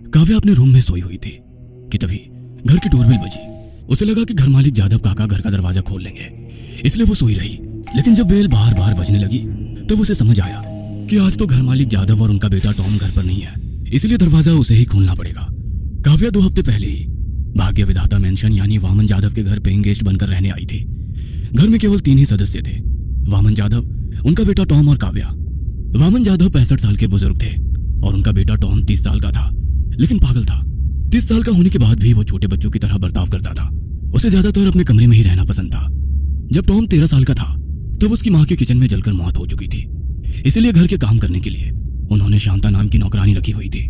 काव्या अपने रूम में सोई हुई थी कि तभी घर की डोरबेल बजी। उसे लगा कि घर मालिक जादव काका घर का दरवाजा खोल लेंगे, इसलिए वो सोई रही। लेकिन जब बेल बार बार बजने लगी तब उसे समझ आया कि आज तो घर मालिक जादव और उनका बेटा टॉम घर पर नहीं है, इसलिए दरवाजा उसे ही खोलना पड़ेगा। काव्या 2 हफ्ते पहले ही भाग्य विधाता मेंशन यानी वामन जादव के घर पेइंग गेस्ट बनकर रहने आई थी। घर में केवल 3 ही सदस्य थे, वामन जादव, उनका बेटा टॉम और काव्या। वामन जादव 65 साल के बुजुर्ग थे और उनका बेटा टॉम 30 साल का था, लेकिन पागल था। 30 साल का होने के बाद भी वो छोटे बच्चों की तरह बर्ताव करता था। उसे ज्यादातर अपने कमरे में ही रहना पसंद था। जब टॉम 13 साल का था तब उसकी माँ के किचन में जलकर मौत हो चुकी थी, इसलिए घर के काम करने के लिए उन्होंने शांता नाम की नौकरानी रखी हुई थी।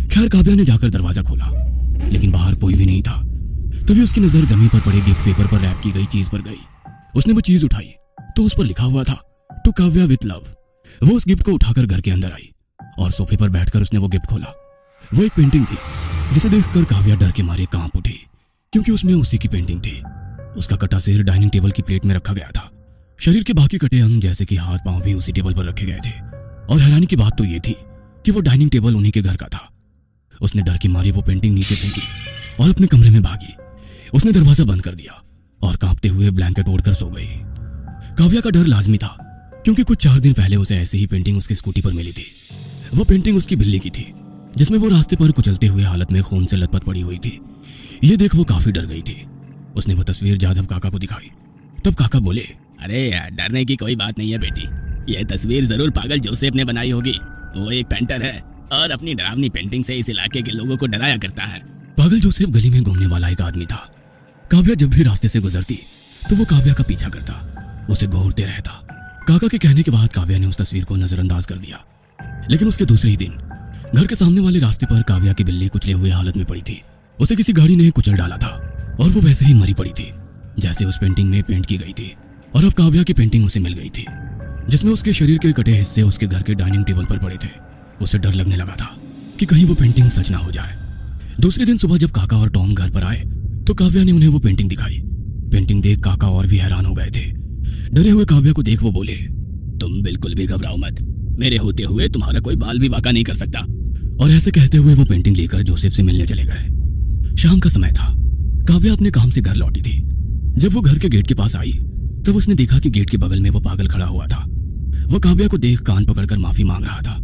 खैर, काव्या ने जाकर दरवाजा खोला, लेकिन बाहर कोई भी नहीं था। तभी उसकी नजर जमीन पर पड़े गिफ्ट पेपर पर रैप की गई चीज पर गई। उसने वो चीज उठाई तो उस पर लिखा हुआ था टू काव्या विथ लव। वो उस गिफ्ट को उठाकर घर के अंदर आई और सोफे पर बैठकर उसने वो गिफ्ट खोला। वो एक पेंटिंग थी जिसे देखकर काव्या डर के मारे कांप उठी, क्योंकि उसमें उसी की पेंटिंग थी। उसका कटा सिर डाइनिंग टेबल की प्लेट में रखा गया था। शरीर के बाकी कटे अंग जैसे कि हाथ पांव भी उसी टेबल पर रखे गए थे। और हैरानी की बात तो ये थी कि वो डाइनिंग टेबल उन्हीं के घर का था। उसने डर के मारे वो पेंटिंग नीचे फेंकी और अपने कमरे में भागी। उसने दरवाजा बंद कर दिया और कांपते हुए ब्लैंकेट ओढ़कर सो गई। काव्या का डर लाजमी था, क्योंकि कुछ 4 दिन पहले उसे ऐसे ही पेंटिंग उसकी स्कूटी पर मिली थी। वो पेंटिंग उसकी बिल्ली की थी, जिसमें वो रास्ते पर कुचलते हुए हालत में खून से लथपथ पड़ी हुई थी। ये देख वो काफी डर गई थी। उसने वो तस्वीर जादव काका को दिखाई। तब काका बोले, अरे यार, डरने की कोई बात नहीं है बेटी। ये तस्वीर जरूर पागल जोसेफ ने बनाई होगी। वो एक पेंटर है और अपनी डरावनी पेंटिंग से इस इलाके के लोगों को डराया करता है। पागल जोसेफ गली में घूमने वाला एक आदमी था। काव्या जब भी रास्ते से गुजरती तो वो काव्या का पीछा करता, उसे घूरते रहता। काका के कहने के बाद काव्या ने उस तस्वीर को नजरअंदाज कर दिया। लेकिन उसके दूसरे ही दिन घर के सामने वाले रास्ते पर काव्या की बिल्ली कुचले हुए हालत में पड़ी थी। उसे किसी गाड़ी ने कुचल डाला था और वो वैसे ही मरी पड़ी थी जैसे उस पेंटिंग में पेंट की गई थी। और अब काव्या की पेंटिंग उसे मिल गई थी, जिसमें उसके शरीर के कटे हिस्से उसके घर के डाइनिंग टेबल पर पड़े थे। उसे डर लगने लगा था कि कहीं वो पेंटिंग सच ना हो जाए। दूसरे दिन सुबह जब काका और टॉम घर पर आए तो काव्या ने उन्हें वो पेंटिंग दिखाई। पेंटिंग देख काका और भी हैरान हो गए थे। डरे हुए काव्या को देख वो बोले, तुम बिल्कुल भी घबराओ मत, मेरे होते हुए तुम्हारा कोई बाल भी बाका नहीं कर सकता। और ऐसे कहते हुए वो पेंटिंग लेकर जोसेफ से मिलने चले गए। शाम का समय था। काव्या अपने काम से घर लौटी थी। जब वो घर के गेट के पास आई तब उसने देखा कि गेट के बगल में वो पागल खड़ा हुआ था। वो काव्या को देख कान पकड़कर माफी मांग रहा था।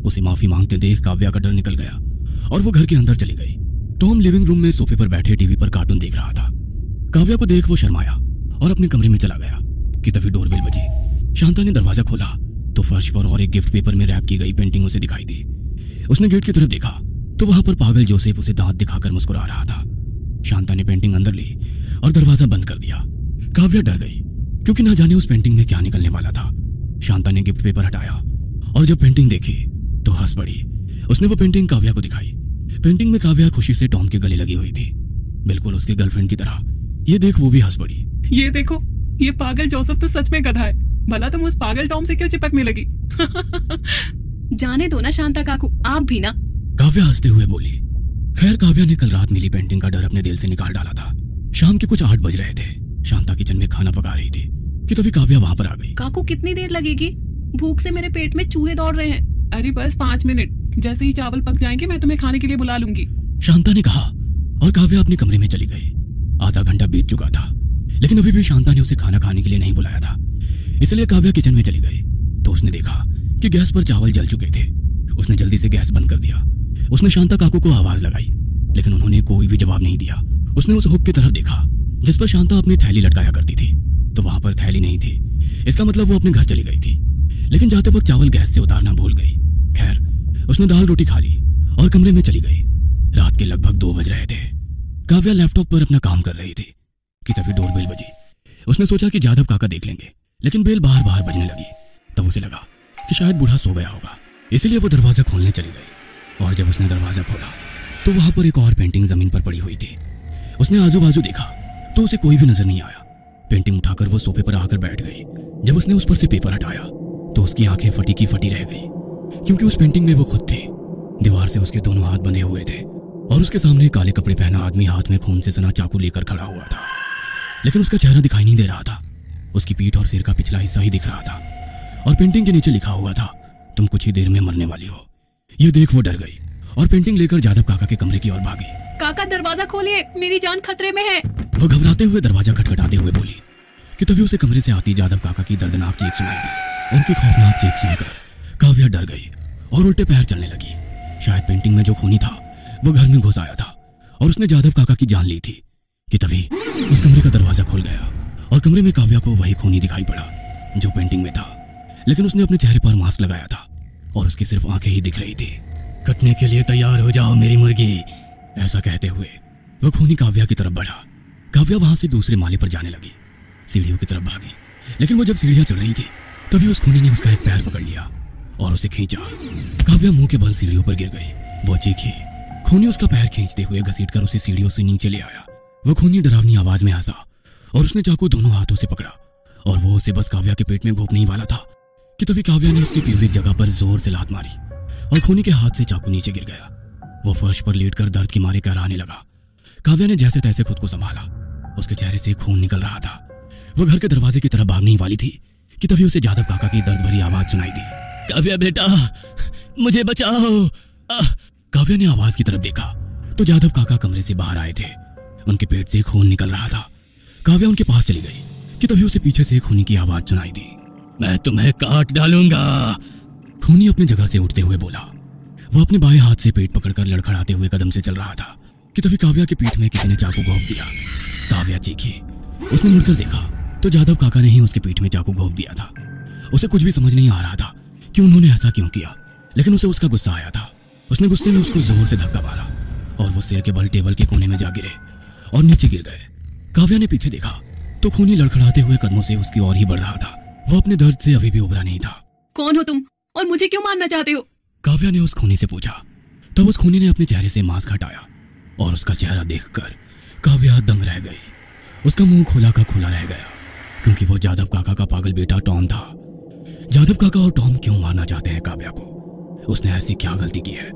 उसे माफी मांगते देख काव्या का डर निकल गया और वो घर के अंदर चली गई। टॉम लिविंग रूम में सोफे पर बैठे टीवी पर कार्टून देख रहा था। काव्या को देख वो शर्माया और अपने कमरे में चला गया कि तभी डोरबेल बजी। शांता ने दरवाजा खोला तो फर्श पर और एक गिफ्ट पेपर में रैप की गई पेंटिंग उसे दिखाई दी। उसने गेट की तरफ देखा तो वहां पर पागल जोसेफ उसे दांत दिखाकर मुस्कुरा रहा था। शांता ने पेंटिंग अंदर ली और दरवाजा बंद कर दिया। काव्या डर गई, क्योंकि ना जाने उस पेंटिंग में क्या निकलने वाला था। शांता ने गिफ्ट पेपर हटाया और जब पेंटिंग देखी तो हंस पड़ी। उसने वो पेंटिंग काव्या को दिखाई। पेंटिंग में काव्या खुशी से टॉम के गले लगी हुई थी, बिल्कुल उसके गर्लफ्रेंड की तरह। ये देख वो भी हंस पड़ी। ये देखो, ये पागल जोसेफ तो सच में गधा है। भला तुम उस पागल टॉम से क्यों चिपकने लगी? जाने दो ना शांता काकू, आप भी ना। काव्या हंसते हुए बोली। खैर, काव्या ने कल रात मिली पेंटिंग का डर अपने दिल से निकाल डाला था। शाम के कुछ 8 बज रहे थे। शांता किचन में खाना पका रही थी कि तभी काव्या वहां पर आ गई। काकू, कितनी देर लगेगी? भूख से मेरे पेट में चूहे दौड़ रहे हैं। अरे बस 5 मिनट, जैसे ही चावल पक जाएंगे मैं तुम्हें खाने के लिए बुला लूंगी, शांता ने कहा। और काव्या अपने कमरे में चली गई। आधा घंटा बीत चुका था, लेकिन अभी भी शांता ने उसे खाना खाने के लिए नहीं बुलाया था। इसलिए काव्या किचन में चली गई तो उसने देखा कि गैस पर चावल जल चुके थे। उसने जल्दी से गैस बंद कर दिया। उसने शांता काकू को आवाज लगाई, लेकिन उन्होंने कोई भी जवाब नहीं दिया। उसने उस हुक की तरफ देखा जिस पर शांता अपनी थैली लटकाया करती थी, तो वहां पर थैली नहीं थी। इसका मतलब वो अपने घर चली गई थी, लेकिन जाते वक्त चावल गैस से उतारना भूल गई। खैर, उसने दाल रोटी खा ली और कमरे में चली गई। रात के लगभग 2 बज रहे थे। काव्या लैपटॉप पर अपना काम कर रही थी कि तभी डोरबेल बजी। उसने सोचा कि जादव काका देख लेंगे, लेकिन बेल बार बार बजने लगी। तब उसे लगा कि शायद बूढ़ा सो गया होगा, इसलिए वो दरवाजा खोलने चली गई। और जब उसने दरवाजा खोला तो वहां पर एक और पेंटिंग जमीन पर पड़ी हुई थी। उसने आजू बाजू देखा तो उसे कोई भी नजर नहीं आया। पेंटिंग उठाकर वो सोफे पर आकर बैठ गई। जब उसने उस पर से पेपर हटाया तो उसकी आंखें फटी की फटी रह गई, क्योंकि उस पेंटिंग में वो खुद थी। दीवार से उसके दोनों हाथ बंधे हुए थे और उसके सामने काले कपड़े पहना आदमी हाथ में खून से सना चाकू लेकर खड़ा हुआ था, लेकिन उसका चेहरा दिखाई नहीं दे रहा था। उसकी पीठ और सिर का पिछला हिस्सा ही दिख रहा था और पेंटिंग के नीचे लिखा हुआ था, तुम कुछ ही देर में मरने वाली हो। ये देख वो डर गई और पेंटिंग लेकर जादव काका के कमरे की ओर भागी। काका दरवाजा खोलिए, मेरी जान खतरे में है। वो घबराते हुए दरवाजा खटखटाते हुए बोली कि तभी उसे कमरे से आती जादव काका की दर्दनाक चीख सुनाई दी। उनकी खौफनाक चीख सुनकर काव्या डर गई और उल्टे पैर चलने लगी। शायद पेंटिंग में जो खूनी था वो घर में घुस आया था और उसने जादव काका की जान ली थी कि तभी उस कमरे का दरवाजा खुल गया और कमरे में काव्या को वही खूनी दिखाई पड़ा जो पेंटिंग में था, लेकिन उसने अपने चेहरे पर मास्क लगाया था और उसकी सिर्फ आंखें ही दिख रही थी। कटने के लिए तैयार हो जाओ मेरी मुर्गी, ऐसा कहते हुए वह खूनी काव्या की तरफ बढ़ा। काव्या वहां से दूसरे माले पर जाने लगी, सीढ़ियों की तरफ भागी, लेकिन वो जब सीढ़ियां चढ़ रही थी तभी उस खूनी ने उसका एक पैर पकड़ लिया और उसे खींचा। काव्या मुंह के बल सीढ़ियों पर गिर गई। वो चीखी। खूनी उसका पैर खींचते हुए घसीटकर उसे सीढ़ियों से नीचे ले आया। वह खूनी डरावनी आवाज में हंसा और उसने चाकू दोनों हाथों से पकड़ा और वो उसे बस काव्या के पेट में घोंपने ही वाला था कि तभी काव्या ने उसकी प्यूबिक जगह पर जोर से लात मारी और खूनी के हाथ से चाकू नीचे गिर गया। वो फर्श पर लेटकर दर्द के मारे कराने लगा। काव्या ने जैसे तैसे खुद को संभाला। उसके चेहरे से खून निकल रहा था। वो घर के दरवाजे की तरफ भागने ही वाली थी कि तभी उसे जादव काका की दर्द भरी आवाज सुनाई दी। काव्या बेटा, मुझे बचाओ। काव्या ने आवाज की तरफ देखा तो जादव काका कमरे से बाहर आए थे। उनके पेट से खून निकल रहा था। काव्या उनके पास चली गई कि तभी उसे पीछे से खूनी की आवाज सुनाई दी। मैं तुम्हें काट डालूंगा। खूनी अपनी जगह से उठते हुए बोला। वो अपने बाएं हाथ से पेट पकड़कर लड़खड़ाते हुए कदम से चल रहा था कि तभी काव्या की पीठ में किसी ने चाकू घोंप दिया। काव्या चीखी। उसने मुड़कर देखा तो जादव काका ने ही उसके पीठ में चाकू घोंप दिया था। उसे कुछ भी समझ नहीं आ रहा था कि उन्होंने ऐसा क्यों किया, लेकिन उसे उसका गुस्सा आया था। उसने गुस्से में उसको जोर से धक्का मारा और वो सिर के बल टेबल के कोने में जा गिरे और नीचे गिर गए। काव्या ने पीछे देखा तो खूनी लड़खड़ाते हुए कदमों से उसकी ओर ही बढ़ रहा था। वो अपने दर्द से अभी भी उबरा नहीं था। कौन हो तुम और मुझे क्यों मारना चाहते हो? काव्या ने उस खूनी से पूछा। तब उस खूनी ने अपने चेहरे से मास्क हटाया और उसका चेहरा देखकर काव्या दंग रह गई। उसका मुंह खुला का खुला रह गया क्योंकि वो जादव काका का पागल बेटा टॉम था। जादव काका और टॉम क्यों मारना चाहते हैं काव्या को? उसने ऐसी क्या गलती की है